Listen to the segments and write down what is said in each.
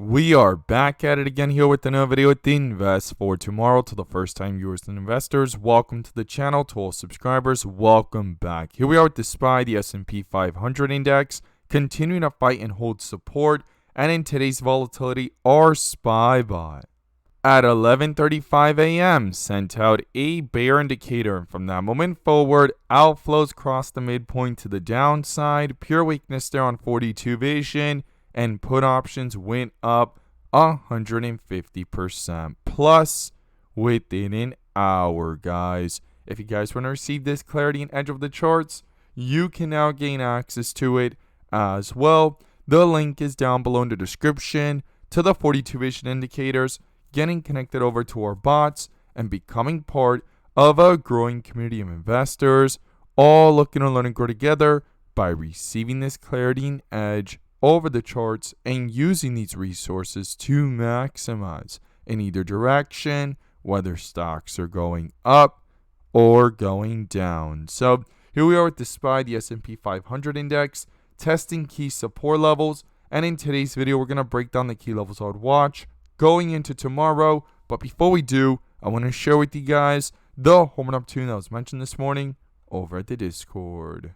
We are back at it again here with another video with the Invest for Tomorrow. To the first time viewers and investors, welcome to the channel. To all subscribers, welcome back. Here we are with the SPY, the S&P 500 index, continuing to fight and hold support. And in today's volatility, our SPY buy at 11:35 a.m. sent out a bear indicator. And from that moment forward, outflows crossed the midpoint to the downside. Pure weakness there on 42 vision. And put options went up 150% plus within an hour, guys. If you guys want to receive this clarity and edge of the charts, you can now gain access to it as well. The link is down below in the description to the 42 vision indicators, getting connected over to our bots, and becoming part of a growing community of investors, all looking to learn and grow together by receiving this clarity and edge over the charts and using these resources to maximize in either direction, whether stocks are going up or going down. So here we are with the SPY, the S&P 500 index, testing key support levels. And in today's video, we're going to break down the key levels I would watch going into tomorrow. But before we do, I want to share with you guys the home run opportunity that was mentioned this morning over at the Discord.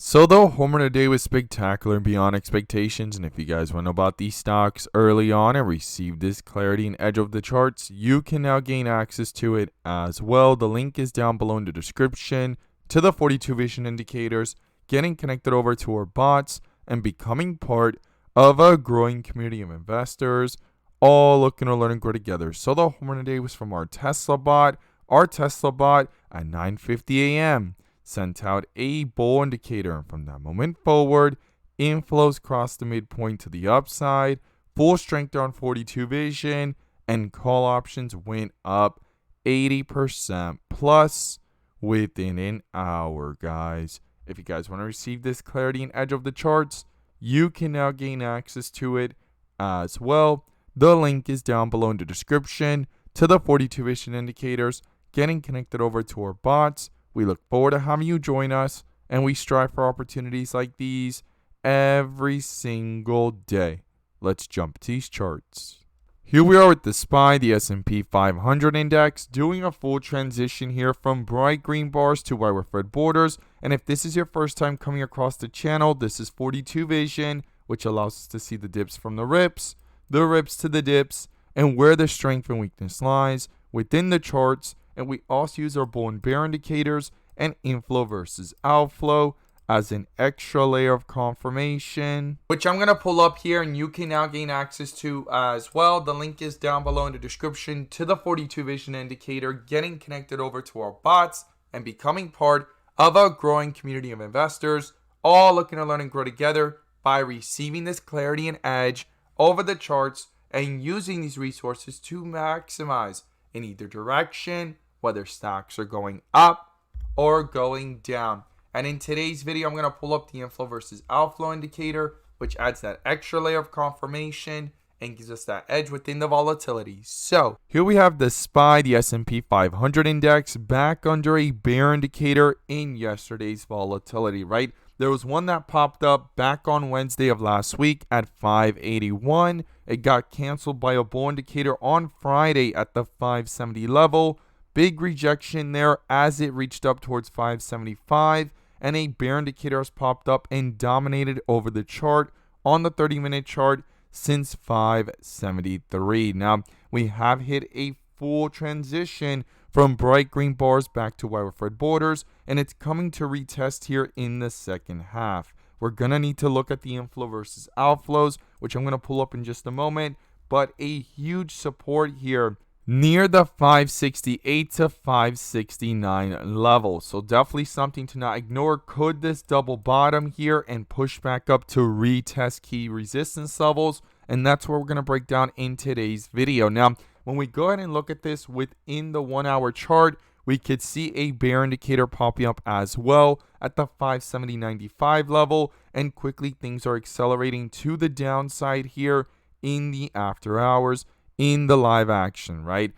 So the home run today was spectacular and beyond expectations, and if you guys want to know about these stocks early on and receive this clarity and edge of the charts, you can now gain access to it as well. The link is down below in the description to the 42 vision indicators, getting connected over to our bots, and becoming part of a growing community of investors, all looking to learn and grow together. So the home run today was from our Tesla bot. Our Tesla bot at 9:50 a.m. sent out a bull indicator, and from that moment forward, inflows crossed the midpoint to the upside, full strength on 42 vision, and call options went up 80% plus within an hour, guys. If you guys want to receive this clarity and edge of the charts, you can now gain access to it as well. The link is down below in the description to the 42 vision indicators, getting connected over to our bots. We look forward to having you join us, and we strive for opportunities like these every single day. Let's jump to these charts. Here we are with the SPY, the S&P 500 index, doing a full transition here from bright green bars to white with red borders. And if this is your first time coming across the channel, this is 42 vision, which allows us to see the dips from the rips to the dips, and where the strength and weakness lies within the charts. And we also use our bull and bear indicators and inflow versus outflow as an extra layer of confirmation, which I'm going to pull up here and you can now gain access to as well. The link is down below in the description to the 42 vision indicator, getting connected over to our bots and becoming part of a growing community of investors, all looking to learn and grow together by receiving this clarity and edge over the charts and using these resources to maximize in either direction, whether stocks are going up or going down. And in today's video, I'm going to pull up the inflow versus outflow indicator, which adds that extra layer of confirmation and gives us that edge within the volatility. So here we have the SPY, the S&P 500 index, back under a bear indicator in yesterday's volatility, right? There was one that popped up back on Wednesday of last week at 581. It got canceled by a bull indicator on Friday at the 570 level. Big rejection there as it reached up towards 575. And a bear indicator has popped up and dominated over the chart on the 30-minute chart since 573. Now, we have hit a full transition from bright green bars back to white with red borders, and it's coming to retest here in the second half. We're going to need to look at the inflow versus outflows, which I'm going to pull up in just a moment, but a huge support here near the 568 to 569 level. So definitely something to not ignore. Could this double bottom here and push back up to retest key resistance levels? And that's what we're going to break down in today's video. Now, when we go ahead and look at this within the 1 hour chart, we could see a bear indicator popping up as well at the 570.95 level. And quickly things are accelerating to the downside here in the after hours, in the live action, right?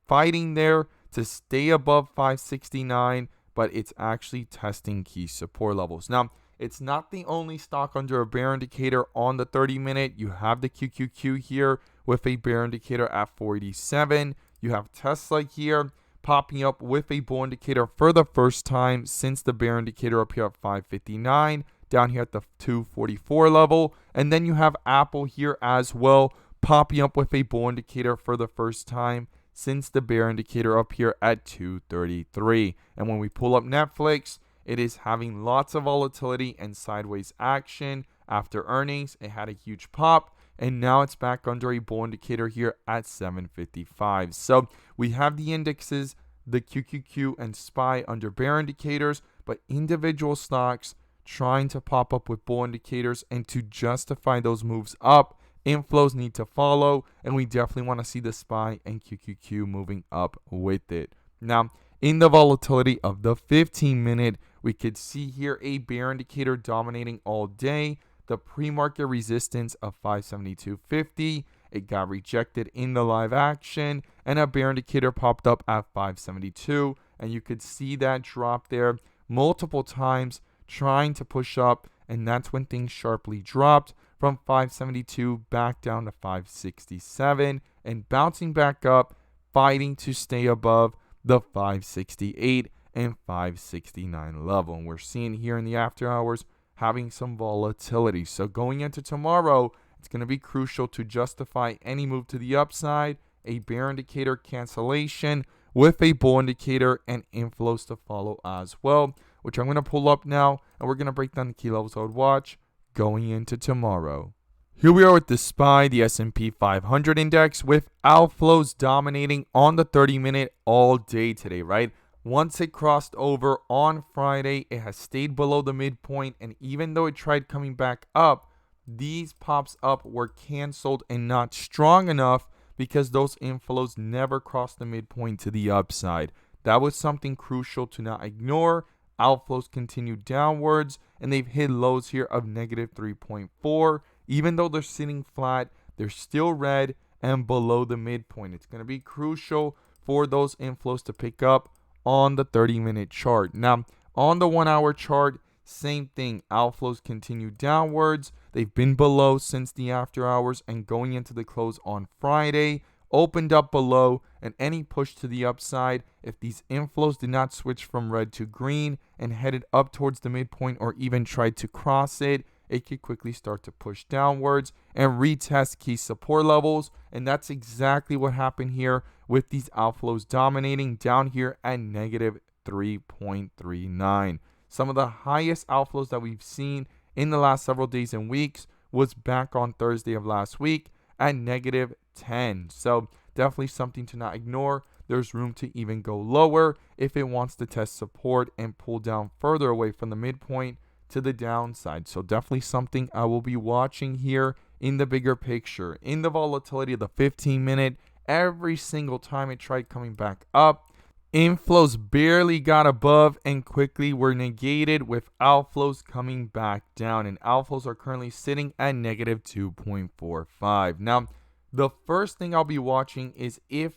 Fighting there to stay above 569, but it's actually testing key support levels. Now, It's not the only stock under a bear indicator on the 30-minute. You have the QQQ here with a bear indicator at 487. You have Tesla here popping up with a bull indicator for the first time since the bear indicator up here at 559, down here at the 244 level. And then you have Apple here as well, popping up with a bull indicator for the first time since the bear indicator up here at 233. And when we pull up Netflix, it is having lots of volatility and sideways action. After earnings, it had a huge pop, and now it's back under a bull indicator here at 755. So we have the indexes, the QQQ and SPY under bear indicators, but individual stocks trying to pop up with bull indicators, and to justify those moves up, inflows need to follow, and we definitely want to see the SPY and QQQ moving up with it. Now, in the volatility of the 15-minute, we could see here a bear indicator dominating all day. The pre-market resistance of 572.50. It got rejected in the live action, and a bear indicator popped up at 572. And you could see that drop there multiple times, trying to push up. And that's when things sharply dropped from 572 back down to 567, and bouncing back up, fighting to stay above the 568 and 569 level. And we're seeing here in the after hours having some volatility. So going into tomorrow, it's going to be crucial to justify any move to the upside, a bear indicator cancellation with a bull indicator, and inflows to follow as well, which I'm going to pull up now, and we're going to break down the key levels I would watch going into tomorrow. Here we are with the SPY, the S&P 500 index, with outflows dominating on the 30-minute all day today, right? Once it crossed over on Friday, it has stayed below the midpoint, and even though it tried coming back up, these pops up were canceled and not strong enough because those inflows never crossed the midpoint to the upside. That was something crucial to not ignore. Outflows continue downwards, and they've hit lows here of negative 3.4. Even though they're sitting flat, they're still red and below the midpoint. It's going to be crucial for those inflows to pick up on the 30-minute chart. Now, on the 1-hour chart, same thing. Outflows continue downwards. They've been below since the after hours, and going into the close on Friday, opened up below, and any push to the upside, if these inflows did not switch from red to green and headed up towards the midpoint or even tried to cross it, it could quickly start to push downwards and retest key support levels. And that's exactly what happened here with these outflows dominating down here at negative 3.39. Some of the highest outflows that we've seen in the last several days and weeks was back on Thursday of last week at negative 10. So definitely something to not ignore. There's room to even go lower if it wants to test support and pull down further away from the midpoint to the downside. So definitely something I will be watching here in the bigger picture. In the volatility of the 15-minute, every single time it tried coming back up, inflows barely got above and quickly were negated with outflows coming back down. And outflows are currently sitting at negative 2.45. Now, the first thing I'll be watching is if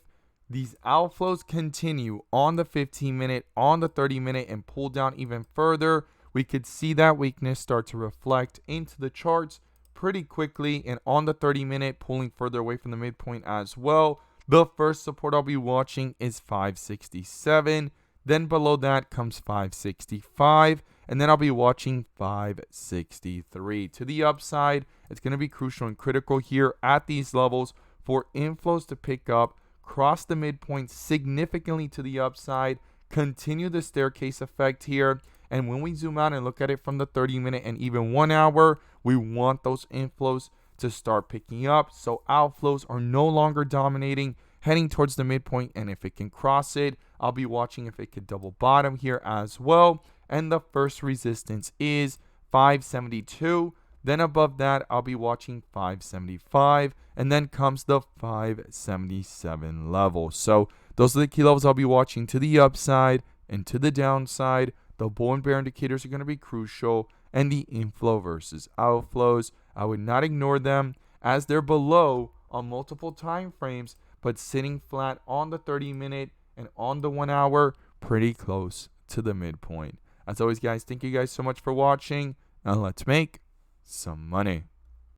these outflows continue on the 15-minute, on the 30-minute, and pull down even further, we could see that weakness start to reflect into the charts pretty quickly, and on the 30-minute, pulling further away from the midpoint as well. The first support I'll be watching is 567. Then below that comes 565. And then I'll be watching 563. To the upside, it's going to be crucial and critical here at these levels for inflows to pick up, cross the midpoint significantly to the upside, continue the staircase effect here. And when we zoom out and look at it from the 30-minute and even 1 hour, we want those inflows to start picking up. So outflows are no longer dominating, heading towards the midpoint. And if it can cross it, I'll be watching if it could double bottom here as well. And the first resistance is 572. Then above that, I'll be watching 575. And then comes the 577 level. So those are the key levels I'll be watching to the upside and to the downside. The bull and bear indicators are going to be crucial, and the inflow versus outflows, I would not ignore them as they're below on multiple time frames, but sitting flat on the 30-minute and on the 1 hour, pretty close to the midpoint. As always, guys, thank you guys so much for watching, and let's make some money.